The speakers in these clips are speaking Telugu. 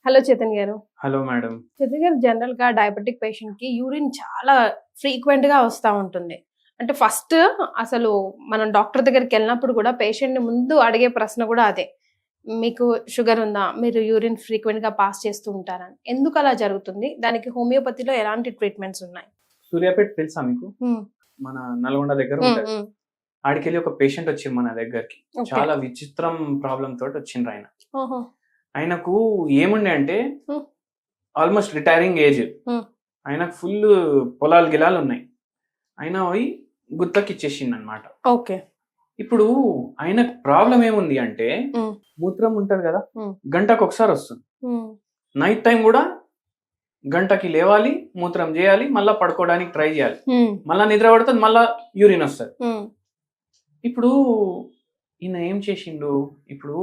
హలో చేతన్ గారు. Hello madam. చేతన్ గారు, జనరల్ గా డయాబెటిక్ పేషెంట్ కి యూరిన్ చాలా ఫ్రీక్వెంట్ గా వస్తా ఉంటుంది. అంటే ఫస్ట్ అసలు మనం డాక్టర్ దగ్గరికి వెళ్ళినప్పుడు కూడా పేషెంట్ ని ముందు అడిగే ప్రశ్న కూడా అదే, మీకు షుగర్ ఉందా, మీరు యూరిన్ ఫ్రీక్వెంట్ గా పాస్ చేస్తూ ఉంటారా? ఎందుకు అలా జరుగుతుంది? దానికి హోమియోపతిలో ఎలాంటి ట్రీట్మెంట్స్ ఉన్నాయి? సూర్యాపేట తెలుసా మీకు? మన నల్గొండ దగ్గర ఉంటది. ఆడికెళ్ళి ఒక పేషెంట్ వచ్చింది మన దగ్గరికి. చాలా విచిత్రం ప్రాబ్లం తోటి వచ్చిండ్రు ఆయన. ఆయనకు ఏముండే అంటే ఆల్మోస్ట్ రిటైరింగ్ ఏజ్. ఆయనకు ఫుల్ పొలాలు గిలాలు ఉన్నాయి. ఆయన పోయి గుత్తకి ఇచ్చేసిండు అనమాట. ఓకే. ఇప్పుడు ఆయనకు ప్రాబ్లం ఏముంది అంటే మూత్రం ఉంటది కదా, గంటకు ఒకసారి వస్తుంది. నైట్ టైం కూడా గంటకి లేవాలి, మూత్రం చేయాలి, మళ్ళా పడుకోవడానికి ట్రై చేయాలి, మళ్ళా నిద్ర పడుతుంది, మళ్ళా యూరిన్ వస్తుంది. ఇప్పుడు ఈయన ఏం చేసిండు, ఇప్పుడు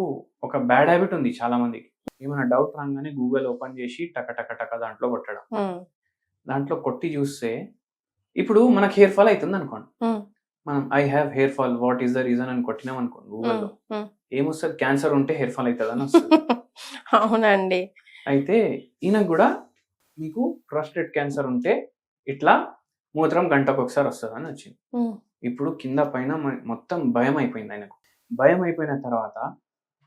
ఒక బ్యాడ్ హ్యాబిట్ ఉంది చాలా మందికి. ఏమైనా డౌట్ రాగానే గూగుల్ ఓపెన్ చేసి టక టక టక దాంట్లో కొట్టడం. దాంట్లో కొట్టి చూస్తే ఇప్పుడు మనకు హెయిర్ ఫాల్ అవుతుంది అనుకోండి, మనం I have hair fall, what is the reason అని కొట్టినాం అనుకోండి గూగుల్లో, ఏమొస్తుంది, క్యాన్సర్ ఉంటే హెయిర్ ఫాల్ అవుతుంది అని వస్తుంది. అవునండి. అయితే ఈయనకు కూడా మీకు ప్రాస్టేట్ క్యాన్సర్ ఉంటే ఇట్లా మూత్రం గంటకు ఒకసారి వస్తుంది అని వచ్చింది. ఇప్పుడు కింద పైన మొత్తం భయం అయిపోయింది ఆయనకు. భయం అయిపోయిన తర్వాత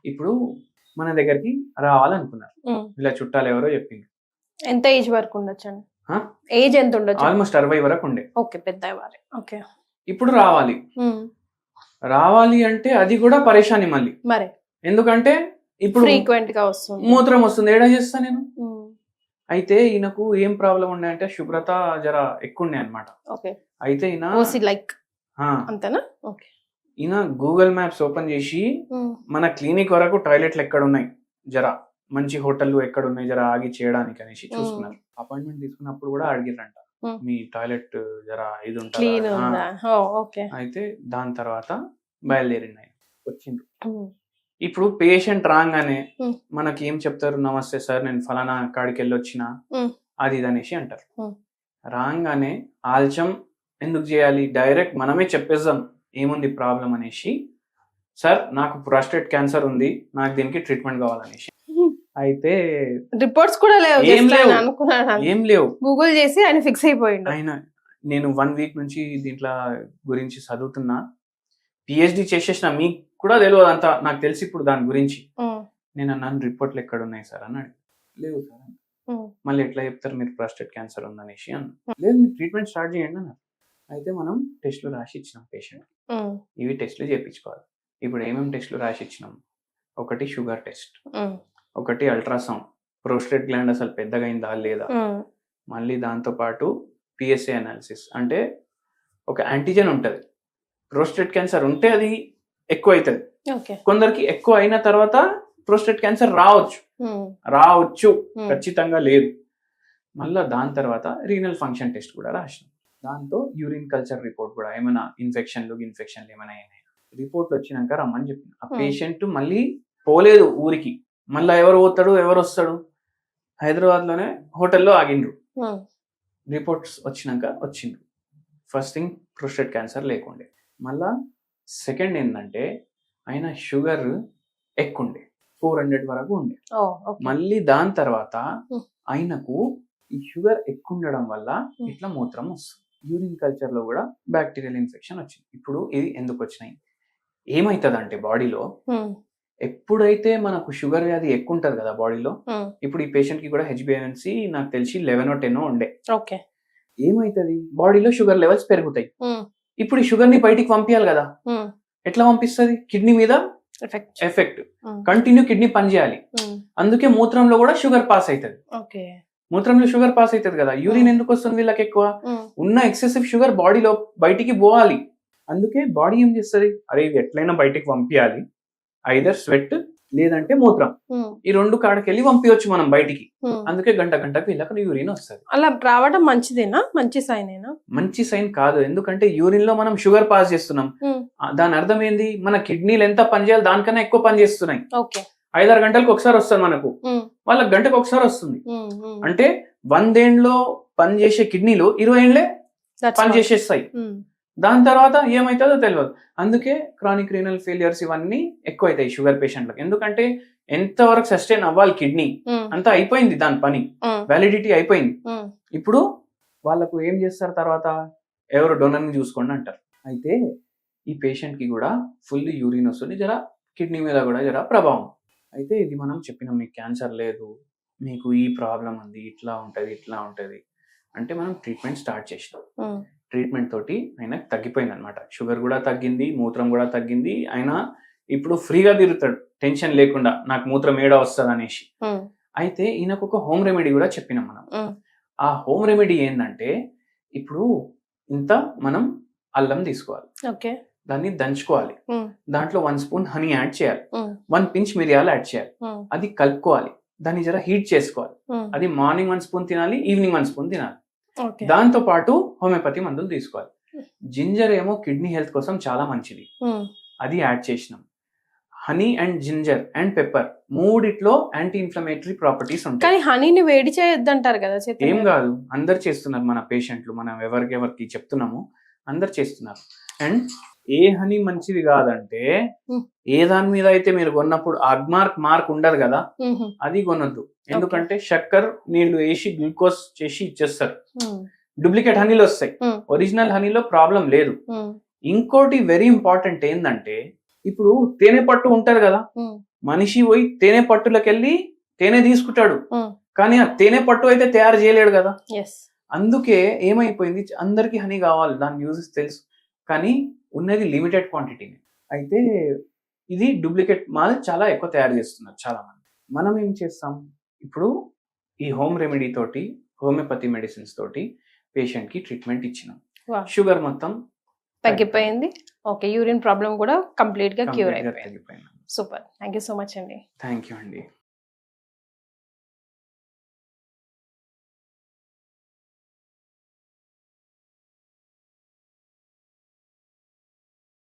ఇప్పుడు మన దగ్గరికి రావాలనుకున్నారు. ఇలా చుట్టాలు ఎవరో చెప్పింది. ఎంత ఏజ్ వరకు ఉండొచ్చు? ఏజ్ ఎంత ఉండొచ్చు? ఆల్మోస్ట్ 60 వరకు ఉండే. ఓకే, పెద్దవారే. ఓకే. ఇప్పుడు రావాలి అంటే అది కూడా పరేషాని మళ్ళీ. మరి ఎందుకంటే ఇప్పుడు ఫ్రీక్వెంట్ గా వస్తుంది, మూత్రం వస్తుంది, ఏడా చేస్తా నేను. అయితే ఈయనకు ఏం ప్రాబ్లం ఉండే అంటే శుభ్రత జర ఎక్కువ ఉండే అనమాట. అయితే ఈయన గూగుల్ మ్యాప్స్ ఓపెన్ చేసి మన క్లినిక్ వరకు టాయిలెట్లు ఎక్కడ ఉన్నాయి, జర మంచి హోటల్ ఎక్కడ ఉన్నాయి, జర ఆగి చేయడానికి అనేసి చూసుకున్నారు. అపాయింట్మెంట్ తీసుకున్నప్పుడు కూడా అడిగిరంట, మీ టాయిలెట్ జర ఇది ఉంటుందా. అయితే దాని తర్వాత బయలుదేరింది ఆయన, వచ్చిండ్రు. ఇప్పుడు పేషెంట్ రాగానే మనకి ఏం చెప్తారు, నమస్తే సార్ నేను ఫలానా కాడికి వెళ్ళి వచ్చిన అది ఇది అనేసి అంటారు. రాగానే ఆల్చం ఎందుకు చేయాలి, డైరెక్ట్ మనమే చెప్పేద్దాం ఏముంది ప్రాబ్లం అనేసి, సార్ నాకు ప్రాస్టేట్ క్యాన్సర్ ఉంది, నాకు దీనికి ట్రీట్మెంట్ కావాలనేసి. అయితే రిపోర్ట్స్ కూడా ఏం లేవు, గూగుల్ చేసి ఆయన ఫిక్స్ అయిపోయింది. ఆయన నేను 1 వీక్ నుంచి దీంట్లో గురించి చదువుతున్నా, పిహెచ్డి చేసేసిన, మీకు కూడా తెలియదు అంతా, నాకు తెలిసి ఇప్పుడు దాని గురించి. నేను అన్నాను రిపోర్ట్లు ఎక్కడ ఉన్నాయి సార్ అన్నాడు. లేవు సార్. మళ్ళీ ఎట్లా చెప్తారు మీరు ప్రాస్టేట్ క్యాన్సర్ ఉందనేసి అన్న. లేదు, మీరు ట్రీట్మెంట్ స్టార్ట్ చేయండి అన్నారు. అయితే మనం టెస్టులు రాసి ఇచ్చినాం పేషెంట్, ఇవి టెస్టులు చేయించుకోవాలి. ఇప్పుడు ఏమేమి టెస్టులు రాసి ఇచ్చినాం, ఒకటి షుగర్ టెస్ట్, ఒకటి అల్ట్రాసౌండ్, ప్రోస్టేట్ గ్లాండ్ అసలు పెద్దగా అయిందా లేదా, మళ్ళీ దాంతో పాటు పిఎస్ఏ అనాలిసిస్, అంటే ఒక యాంటీజెన్ ఉంటుంది. ప్రోస్టేట్ క్యాన్సర్ ఉంటే అది ఎక్కువ అవుతుంది, కొందరికి ఎక్కువ అయిన తర్వాత ప్రోస్టేట్ క్యాన్సర్ రావచ్చు, ఖచ్చితంగా లేదు. మళ్ళా దాని తర్వాత రీనల్ ఫంక్షన్ టెస్ట్ కూడా రాసినాం. దాంతో యూరిన్ కల్చర్ రిపోర్ట్ కూడా, ఏమైనా ఇన్ఫెక్షన్లు ఏమైనా అయినాయి, రిపోర్ట్లు వచ్చినాక రమ్మని చెప్పిన. ఆ పేషెంట్ మళ్ళీ పోలేదు ఊరికి, మళ్ళీ ఎవరు పోతాడు ఎవరు వస్తాడు, హైదరాబాద్ లోనే హోటల్లో ఆగిండ్రు. రిపోర్ట్స్ వచ్చిండ్రు. ఫస్ట్ థింగ్ ప్రోస్టేట్ క్యాన్సర్ లేకుండే. మళ్ళా సెకండ్ ఏంటంటే ఆయన షుగర్ ఎక్కువండే, 400 వరకు ఉండే. మళ్ళీ దాని తర్వాత ఆయనకు ఈ షుగర్ ఎక్కువ ఉండడం వల్ల ఇట్లా మూత్రం వస్తుంది. యూరిన్ కల్చర్ లో కూడా బ్యాక్టీరియల్ ఇన్ఫెక్షన్ వచ్చింది. ఇప్పుడు ఇది ఎందుకు వచ్చినాయి, ఏమైతుంది అంటే బాడీలో ఎప్పుడైతే మనకు షుగర్ వ్యాధి ఎక్కువ ఉంటది కదా బాడీలో, ఇప్పుడు ఈ పేషెంట్ కి కూడా హెచ్బిఎన్సి నాకు తెలిసి 11 or 10 ఉండే. ఏమైతుంది, బాడీలో షుగర్ లెవెల్స్ పెరుగుతాయి. ఇప్పుడు ఈ షుగర్ ని బయటికి పంపించాలి కదా, ఎట్లా పంపిస్తుంది, కిడ్నీ మీద ఎఫెక్ట్, కంటిన్యూ కిడ్నీ పనిచేయాలి. అందుకే మూత్రంలో కూడా షుగర్ పాస్ అవుతుంది. మూత్రంలో షుగర్ పాస్ అవుతుంది కదా, యూరిన్ ఎందుకు వస్తుంది వీళ్ళకి ఎక్కువ, ఉన్న ఎక్సెసివ్ షుగర్ బాడీలో బయటికి పోవాలి. అందుకే బాడీ ఏం చేస్తుంది, అరే ఇది ఎట్లయినా బయటికి పంపించాలి, ఐదర్ స్వెట్ లేదంటే మూత్రం, ఈ 2 కాడకెళ్ళి పంపించవచ్చు మనం బయటికి. అందుకే గంటకు వీళ్ళకి యూరిన్ వస్తుంది. అలా రావడం మంచిదేనా, మంచి సైన్? మంచి సైన్ కాదు, ఎందుకంటే యూరిన్ లో మనం షుగర్ పాస్ చేస్తున్నాం, దాని అర్థం ఏంది, మన కిడ్నీలు ఎంత పనిచేయాలి దానికన్నా ఎక్కువ పని చేస్తున్నాయి. 5-6 గంటలకు ఒకసారి వస్తుంది మనకు, వాళ్ళకి గంటకు ఒకసారి వస్తుంది. అంటే 100 ఏళ్ళలో పనిచేసే కిడ్నీలు 20 ఏళ్ళే పని చేసేస్తాయి. దాని తర్వాత ఏమవుతుందో తెలియదు. అందుకే క్రానిక్ రీనల్ ఫెయిలియర్స్ ఇవన్నీ ఎక్కువ అవుతాయి షుగర్ పేషెంట్లకు. ఎందుకంటే ఎంతవరకు సస్టైన్ అవ్వాలి కిడ్నీ అంతా అయిపోయింది, దాని పని వ్యాలిడిటీ అయిపోయింది. ఇప్పుడు వాళ్ళకు ఏం చేస్తారు తర్వాత, ఎవరు డోనర్ని చూసుకోండి అంటారు. అయితే ఈ పేషెంట్కి కూడా ఫుల్ యూరిన్ వస్తుంది, జర కిడ్నీ మీద కూడా జర ప్రభావం. అయితే ఇది మనం చెప్పినాం, మీకు క్యాన్సర్ లేదు, మీకు ఈ ప్రాబ్లం ఉంది, ఇట్లా ఉంటుంది అంటే మనం ట్రీట్మెంట్ స్టార్ట్ చేసినాం. ట్రీట్మెంట్ తోటి ఆయనకు తగ్గిపోయింది అనమాట. షుగర్ కూడా తగ్గింది, మూత్రం కూడా తగ్గింది. ఆయన ఇప్పుడు ఫ్రీగా తిరుగుతాడు, టెన్షన్ లేకుండా నాకు మూత్రం ఏడా వస్తుంది అనేసి. అయితే ఈయనకు ఒక హోమ్ రెమెడీ కూడా చెప్పినాం మనం. ఆ హోమ్ రెమెడీ ఏంటంటే, ఇప్పుడు ఇంత మనం అల్లం తీసుకోవాలి, దాన్ని దంచుకోవాలి, దాంట్లో 1 స్పూన్ హనీ యాడ్ చేయాలి, 1 పించ్ మిరియాలు యాడ్ చేయాలి, అది కలుపుకోవాలి, దాన్ని జర హీట్ చేసుకోవాలి. అది మార్నింగ్ 1 స్పూన్ తినాలి, ఈవినింగ్ 1 స్పూన్ తినాలి. దాంతో పాటు హోమియోపతి మందులు తీసుకోవాలి. జింజర్ ఏమో కిడ్నీ హెల్త్ కోసం చాలా మంచిది, అది యాడ్ చేసినాం. Honey and ginger and pepper మూడిట్లో యాంటీ ఇన్ఫ్లమేటరీ ప్రాపర్టీస్ ఉంటాయి. కానీ హనీని వేడి చేయొద్దంటారు కదా. ఏం కాదు, అందరు చేస్తున్నారు మన పేషెంట్లు, మనం ఎవరికి చెప్తున్నాము అందరు చేస్తున్నారు. అండ్ ఏ హనీ మంచిది కాదంటే, ఏ దాని మీద అయితే మీరు కొన్నప్పుడు మార్క్ ఉండదు కదా, అది కొనొద్దు. ఎందుకంటే చక్కెర నీళ్లు వేసి గ్లూకోజ్ చేసి ఇచ్చేస్తారు, డూప్లికేట్ హనీలు వస్తాయి. ఒరిజినల్ హనీలో ప్రాబ్లం లేదు. ఇంకోటి వెరీ ఇంపార్టెంట్ ఏంటంటే, ఇప్పుడు తేనె పట్టు ఉంటది కదా, మనిషి పోయి తేనె పట్టులకు వెళ్ళి తేనె తీసుకుంటాడు, కానీ ఆ తేనె పట్టు అయితే తయారు చేయలేడు కదా. అందుకే ఏమైపోయింది, అందరికి హనీ కావాలి, దాని యూజెస్ తెలుసు, కానీ ఉన్నది లిమిటెడ్ క్వాంటిటీని. అయితే ఇది డూప్లికేట్ మాల్ చాలా ఎక్కువ తయారు చేస్తున్నారు చాలా మంది. మనం ఏం చేస్తాం, ఇప్పుడు ఈ హోమ్ రెమెడీ తోటి, హోమియోపతి మెడిసిన్స్ తోటి పేషెంట్ కి ట్రీట్మెంట్ ఇచ్చినాం, షుగర్ మొత్తం తగ్గిపోయింది. ఓకే, యూరిన్ ప్రాబ్లం కూడా కంప్లీట్ గా క్యూర్ అయిపోయింది. Super, thank you so much అండి. థ్యాంక్ యూ అండి.